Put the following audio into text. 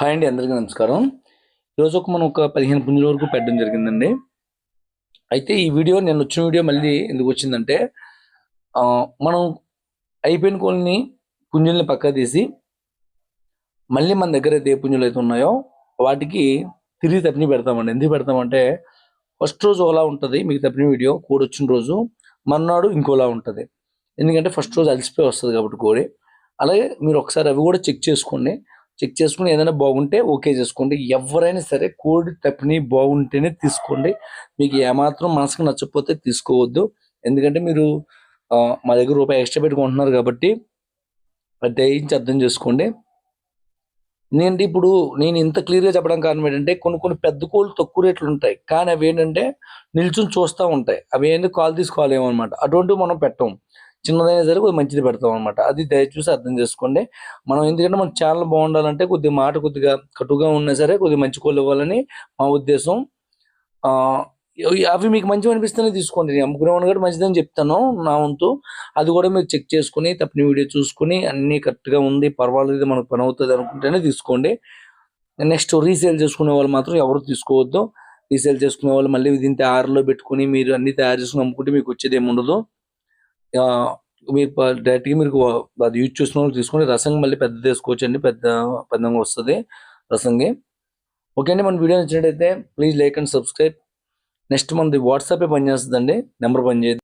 Hi అండి, అందరికీ నమస్కారం. ఈరోజు మనం ఒక 15 పుంజుల వరకు పెట్టడం జరిగిందండి. అయితే ఈ వీడియో నేను వచ్చిన వీడియో మళ్ళీ ఎందుకు వచ్చిందంటే మనం అయిపోయిన కోళ్ళని పుంజుల్ని పక్క తీసి మళ్ళీ మన దగ్గర అయితే ఏ పుంజులు అయితే ఉన్నాయో వాటికి తిరిగి తప్పిని పెడతామండి. ఎందుకు పెడతామంటే ఫస్ట్ రోజు ఒకలా ఉంటుంది మీకు తప్పిన వీడియో, కోడి వచ్చిన రోజు మర్నాడు ఇంకోలా ఉంటుంది. ఎందుకంటే ఫస్ట్ రోజు అలసిపోయి వస్తుంది కాబట్టి కోడి. అలాగే మీరు ఒకసారి అవి కూడా చెక్ చేసుకోండి. చెక్ చేసుకుని ఏదైనా బాగుంటే ఓకే చేసుకోండి. ఎవరైనా సరే కోడి తప్పిని బాగుంటేనే తీసుకోండి. మీకు ఏమాత్రం మనసుకు నచ్చకపోతే తీసుకోవద్దు. ఎందుకంటే మీరు మా దగ్గర రూపాయి ఎక్స్ట్రా పెట్టుకుంటున్నారు కాబట్టి అది దయించి అర్థం చేసుకోండి. నేను ఇప్పుడు ఇంత క్లియర్గా చెప్పడం కారణం ఏంటంటే కొన్ని పెద్ద కోళ్ళు తక్కువ రేట్లు ఉంటాయి, కానీ అవి ఏంటంటే నిల్చుని చూస్తూ ఉంటాయి. అవి ఏంటి కాల్ తీసుకోవాలేమన్నమాట. అటువంటివి మనం పెట్టం. చిన్నదైనా సరే కొద్దిగా మంచిది పెడతాం అనమాట. అది దయచేసి అర్థం చేసుకోండి. మనం ఎందుకంటే మన ఛానల్ బాగుండాలంటే కొద్దిగా కటుగా ఉన్నా సరే కొద్దిగా మంచి కోళ్ళు ఇవ్వాలని మా ఉద్దేశం. అవి మీకు మంచిగా అనిపిస్తేనే తీసుకోండి. నేను అమ్ముకునేవాడిని కూడా మంచిదని చెప్తాను నా వంతు. అది కూడా మీరు చెక్ చేసుకుని తప్పిన వీడియో చూసుకుని అన్నీ కరెక్ట్గా ఉంది, పర్వాలేదు, మనకు పని అవుతుంది అనుకుంటేనే తీసుకోండి. నెక్స్ట్ రీసేల్ చేసుకునే వాళ్ళు మాత్రం ఎవరు తీసుకోవద్దు. రీసేల్ చేసుకునే వాళ్ళు మళ్ళీ దీన్ని తయారులో పెట్టుకుని మీరు అన్ని తయారు చేసుకుని అమ్ముకుంటే మీకు వచ్చేది ఏమి ఉండదు. మీరు డైరెక్ట్గా మీరు అది యూజ్ చేసిన వాళ్ళు తీసుకుని రసం మళ్ళీ పెద్ద తీసుకోవచ్చు అండి. పెద్దంగా వస్తుంది రసంగి. ఓకే అండి, మన వీడియో నచ్చినట్టయితే please like and subscribe. Next మనది వాట్సాపే పనిచేస్తుందండి, నెంబర్ పనిచేయదు.